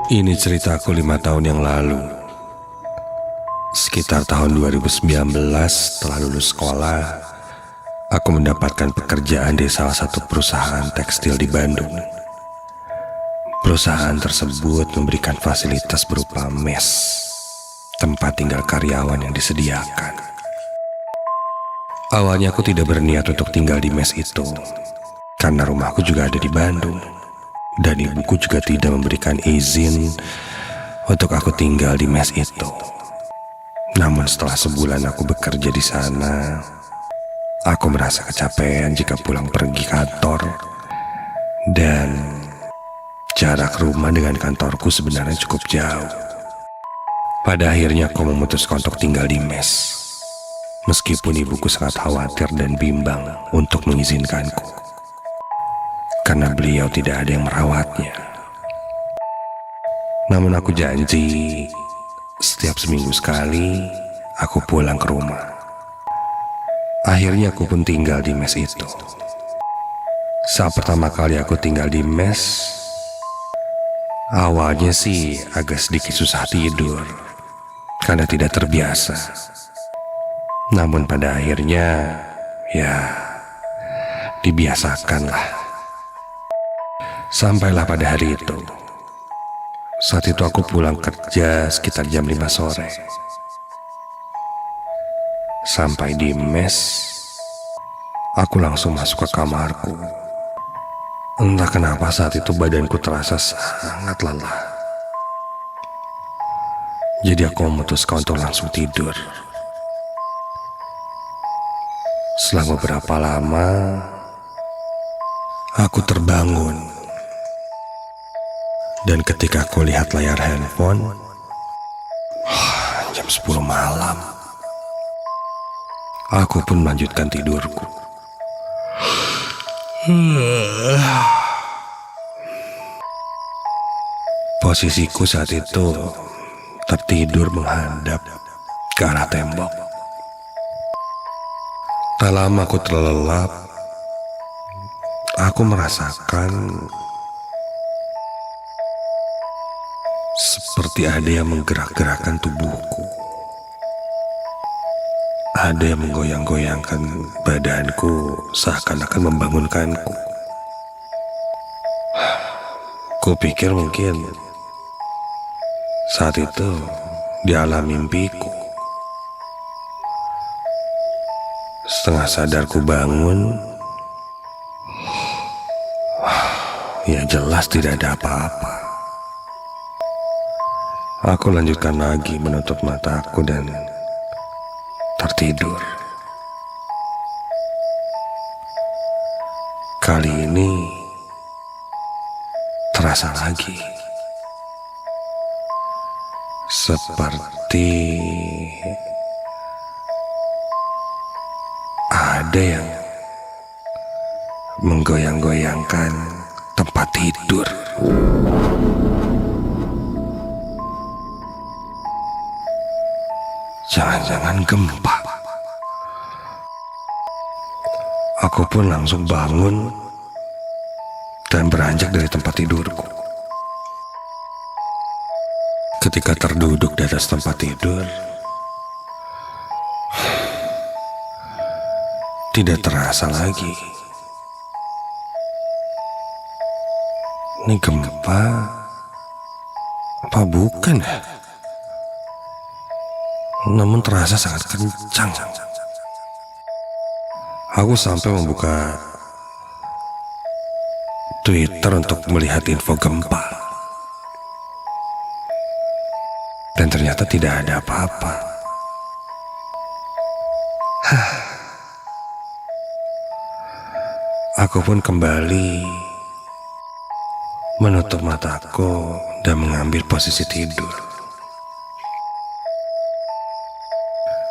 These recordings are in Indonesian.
Ini ceritaku 5 tahun yang lalu. Sekitar tahun 2019 setelah lulus sekolah, aku mendapatkan pekerjaan di salah satu perusahaan tekstil di Bandung. Perusahaan tersebut memberikan fasilitas berupa mes, tempat tinggal karyawan yang disediakan. Awalnya aku tidak berniat untuk tinggal di mes itu, karena rumahku juga ada di Bandung. Dan ibuku juga tidak memberikan izin untuk aku tinggal di mes itu. Namun setelah sebulan aku bekerja di sana, aku merasa kecapean jika pulang pergi kantor. Dan jarak rumah dengan kantorku sebenarnya cukup jauh. Pada akhirnya aku memutuskan untuk tinggal di mes, meskipun ibuku sangat khawatir dan bimbang untuk mengizinkanku, karena beliau tidak ada yang merawatnya. Namun aku janji, setiap seminggu sekali aku pulang ke rumah. Akhirnya aku pun tinggal di mes itu. Saat pertama kali aku tinggal di mes, awalnya sih agak sedikit susah tidur karena tidak terbiasa. Namun pada akhirnya ya dibiasakanlah. Sampailah pada hari itu. Saat itu aku pulang kerja sekitar jam 5 sore. Sampai di mes, aku langsung masuk ke kamarku. Entah kenapa saat itu badanku terasa sangat lelah. Jadi aku memutuskan untuk langsung tidur. Setelah beberapa lama, aku terbangun. Dan ketika aku lihat layar handphone, jam 10 malam. Aku pun melanjutkan tidurku. Posisiku saat itu tertidur menghadap ke arah tembok. Tak lama aku terlelap. Aku merasakan seperti ada yang menggerak-gerakkan tubuhku. Ada yang menggoyang-goyangkan badanku seakan-akan membangunkanku. Kupikir mungkin saat itu di alam mimpiku. Setengah sadarku bangun. Ya jelas tidak ada apa-apa. Aku lanjutkan lagi menutup mataku dan tertidur. Kali ini terasa lagi seperti ada yang menggoyang-goyangkan tempat tidur. Jangan-jangan gempa. Aku pun langsung bangun dan beranjak dari tempat tidurku. Ketika terduduk di atas tempat tidur, tidak terasa lagi. Ini gempa apa bukan ya? Namun terasa sangat kencang. Aku sampai membuka Twitter untuk melihat info gempa. Dan ternyata tidak ada apa-apa. Aku pun kembali menutup mataku dan mengambil posisi tidur.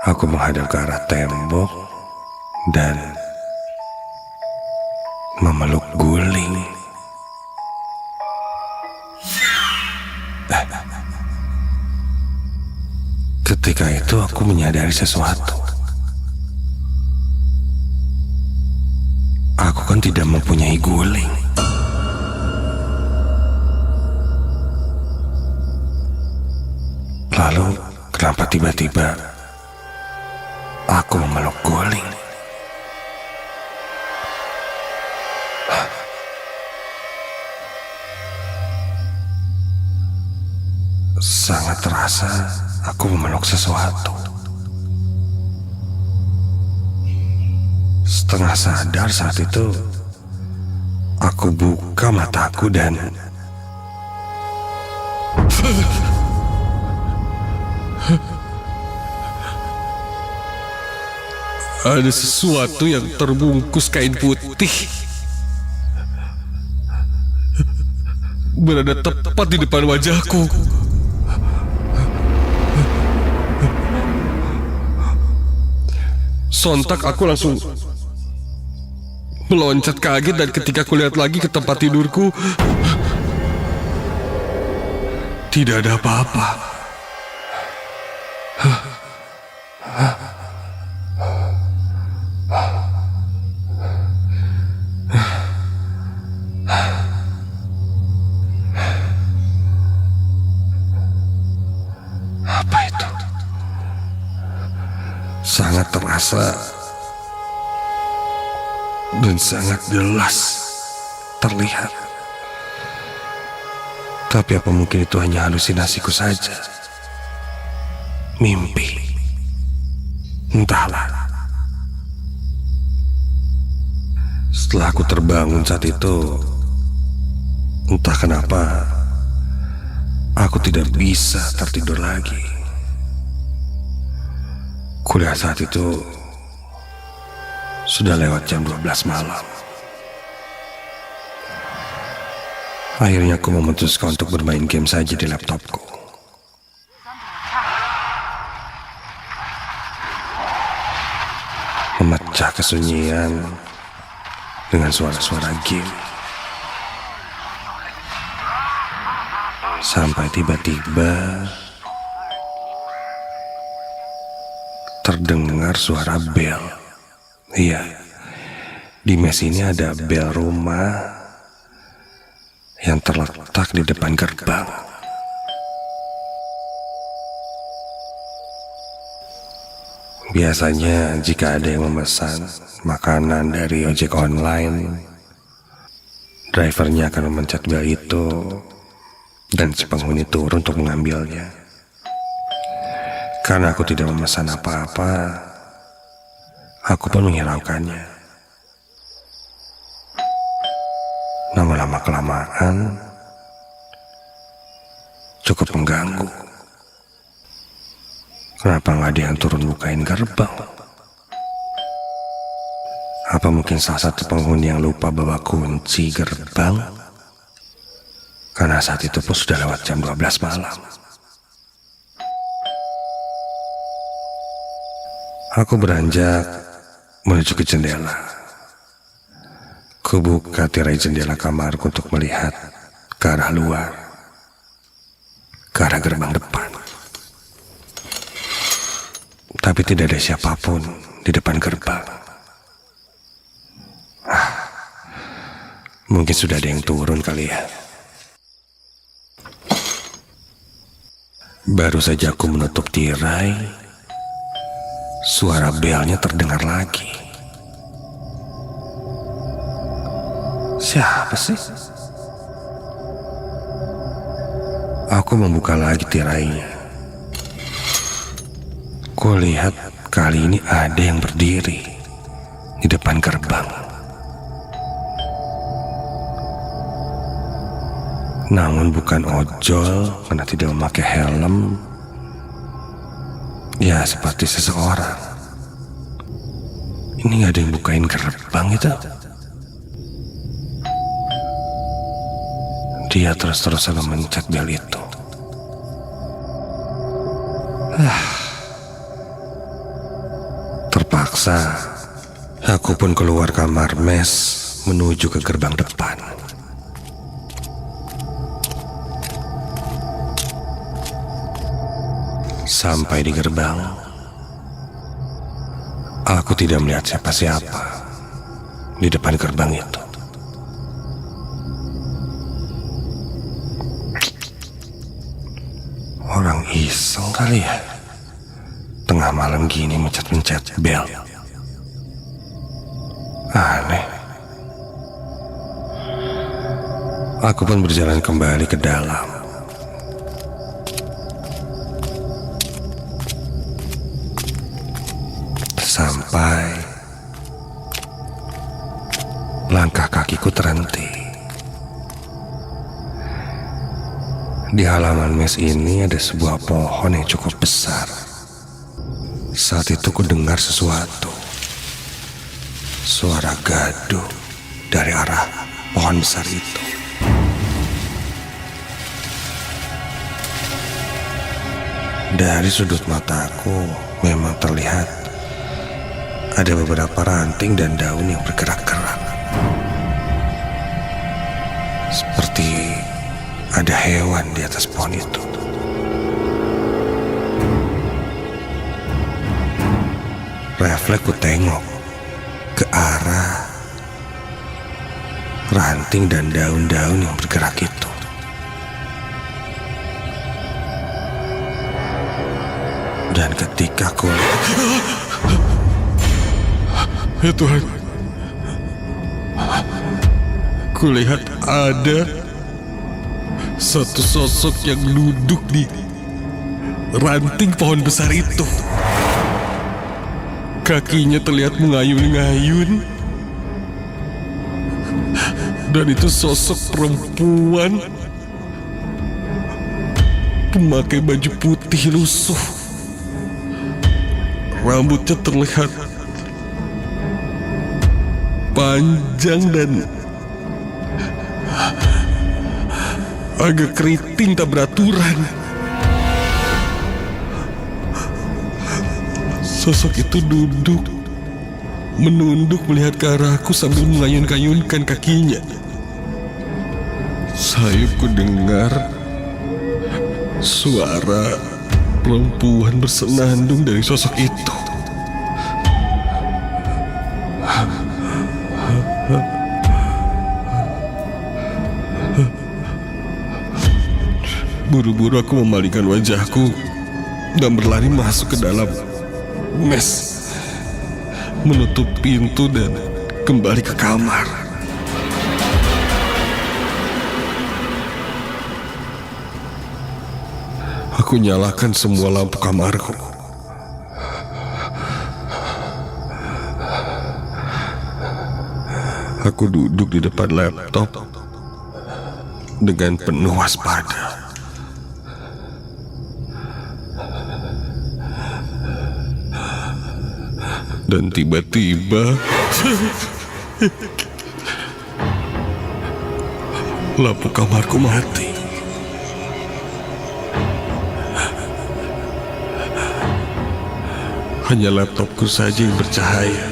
Aku menghadap ke arah tembok dan memeluk guling. Ketika itu aku menyadari sesuatu. Aku kan tidak mempunyai guling. Lalu kenapa tiba-tiba aku memeluk guling? Sangat terasa aku memeluk sesuatu. Setengah sadar saat itu, aku buka mataku dan ada sesuatu yang terbungkus kain putih berada tepat di depan wajahku. Sontak aku langsung meloncat kaget, dan ketika aku lihat lagi ke tempat tidurku, tidak ada apa-apa. apa itu? Sangat terasa dan sangat jelas terlihat. Tapi apa mungkin itu hanya halusinasiku saja? Mimpi? Entahlah. Setelah aku terbangun saat itu, entah kenapa aku tidak bisa tertidur lagi. Kuliah saat itu sudah lewat jam 12 malam. Akhirnya aku memutuskan untuk bermain game saja di laptopku. Memecah kesunyian dengan suara-suara game. Sampai tiba-tiba terdengar suara bel. Iya, di mes ini ada bel rumah yang terletak di depan gerbang. Biasanya jika ada yang memesan makanan dari ojek online, drivernya akan memencet bel itu dan si penghuni turun untuk mengambilnya. Karena aku tidak memesan apa-apa, aku pun menghiraukannya. Namun lama-kelamaan cukup mengganggu. Kenapa nggak ada yang turun bukain gerbang? Apa mungkin salah satu penghuni yang lupa bawa kunci gerbang? Karena saat itu pun sudah lewat jam 12 malam. Aku beranjak menuju ke jendela. Kubuka tirai jendela kamarku untuk melihat ke arah luar, ke arah gerbang depan. Tapi tidak ada siapapun di depan gerbang. Mungkin sudah ada yang turun kali ya. Baru saja aku menutup tirai, suara belnya terdengar lagi. Siapa sih? Aku membuka lagi tirainya. Kulihat kali ini ada yang berdiri di depan gerbang. Namun bukan ojol karena tidak memakai helm. Ya seperti seseorang. Ini gak ada yang bukain gerbang itu. Dia terus-terusan memencet bel itu. Terpaksa aku pun keluar kamar mes menuju ke gerbang depan. Sampai di gerbang, aku tidak melihat siapa-siapa di depan gerbang itu. Orang Iseng kali ya, tengah malam gini mencet-mencet bel. Aneh. Aku pun berjalan kembali ke dalam. Sampai langkah kakiku terhenti. Di halaman mes ini ada sebuah pohon yang cukup besar. Saat itu ku dengar sesuatu. Suara gaduh dari arah pohon besar itu. Dari sudut mataku memang terlihat ada beberapa ranting dan daun yang bergerak-gerak. Seperti ada hewan di atas pohon itu. Refleks ku tengok ke arah ranting dan daun-daun yang bergerak itu. Dan ketika ku Ya Tuhan, kulihat ada satu sosok yang duduk di ranting pohon besar itu. Kakinya terlihat mengayun-ngayun. Dan itu sosok perempuan memakai baju putih lusuh. Rambutnya terlihat panjang dan agak keriting tak beraturan. Sosok itu duduk menunduk melihat ke arahku sambil mengayun-ayunkan kakinya. Saya mendengar suara perempuan bersenandung dari sosok itu. Buru-buru aku memalingkan wajahku dan berlari masuk ke dalam mes, menutup pintu dan kembali ke kamar. Aku nyalakan semua lampu kamarku. Aku duduk di depan laptop dengan penuh waspada. Dan tiba-tiba lampu kamarku mati. Hanya laptopku saja yang bercahaya.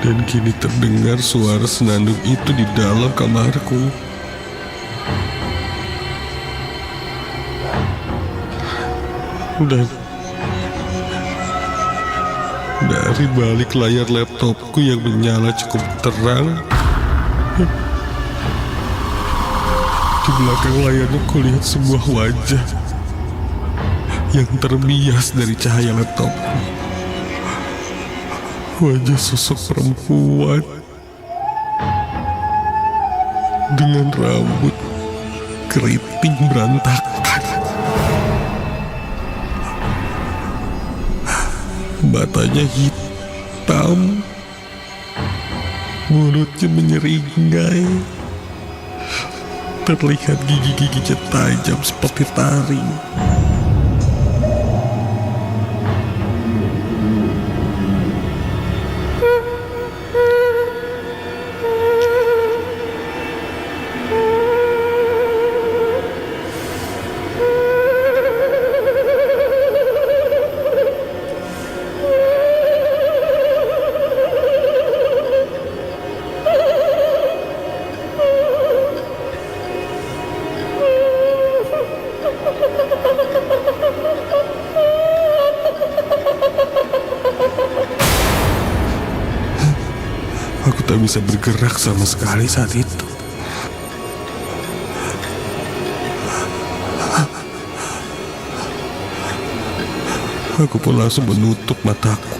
Dan kini terdengar suara senandung itu di dalam kamarku. Dan dari balik layar laptopku yang menyala cukup terang, di belakang layarnya kulihat sebuah wajah yang terbias dari cahaya laptopku. Wajah sosok perempuan dengan rambut keriting berantakan. Matanya hitam, mulutnya menyeringai, terlihat gigi-giginya tajam seperti taring. Aku tak bisa bergerak sama sekali saat itu. Aku pun langsung menutup mataku.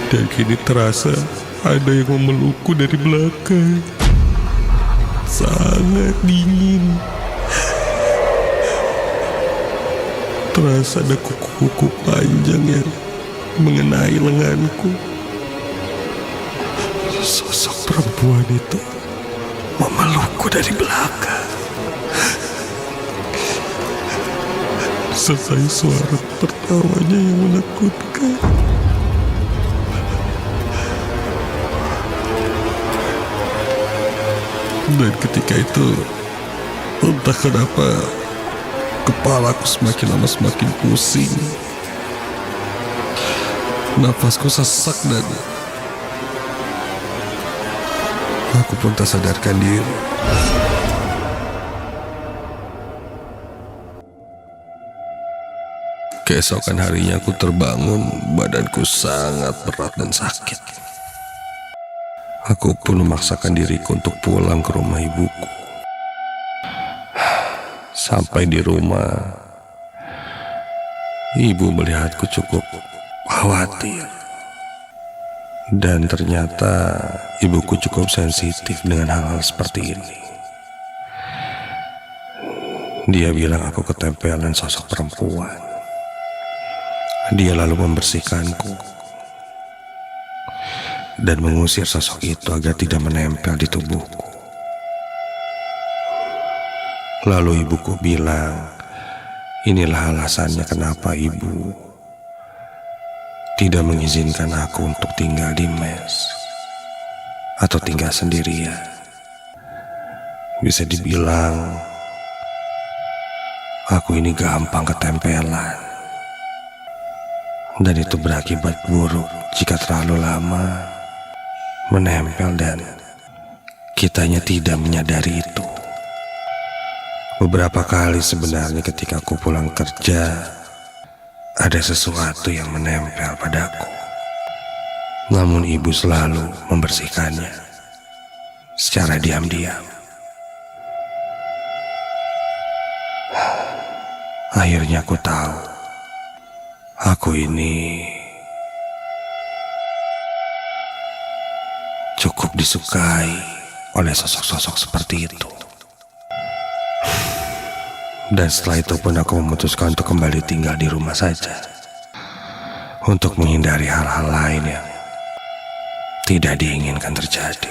Dan kini terasa ada yang memelukku dari belakang. Sangat dingin. Terasa ada kuku-kuku panjang yang mengenai lenganku. Sosok perempuan itu memelukku dari belakang. Selesai suara tertawanya yang menakutkan. Dan ketika itu, entah kenapa, kepalaku semakin lama semakin pusing. Nafasku sesak dan aku pun tak sadarkan diri. Keesokan harinya aku terbangun, badanku sangat berat dan sakit. Aku pun memaksakan diriku untuk pulang ke rumah ibuku. Sampai di rumah, ibu melihatku cukup khawatir. Dan ternyata ibuku cukup sensitif dengan hal-hal seperti ini. Dia bilang aku ketempelan sosok perempuan. Dia lalu membersihkanku dan mengusir sosok itu agar tidak menempel di tubuhku. Lalu ibuku bilang, inilah alasannya kenapa ibu tidak mengizinkan aku untuk tinggal di mes atau tinggal sendirian. Bisa dibilang, aku ini gampang ketempelan. Dan itu berakibat buruk jika terlalu lama menempel dan kitanya tidak menyadari itu. Beberapa kali sebenarnya ketika aku pulang kerja, ada sesuatu yang menempel padaku. Namun ibu selalu membersihkannya secara diam-diam. Akhirnya aku tahu, aku ini cukup disukai oleh sosok-sosok seperti itu. Dan setelah itu pun aku memutuskan untuk kembali tinggal di rumah saja, untuk menghindari hal-hal lain yang tidak diinginkan terjadi.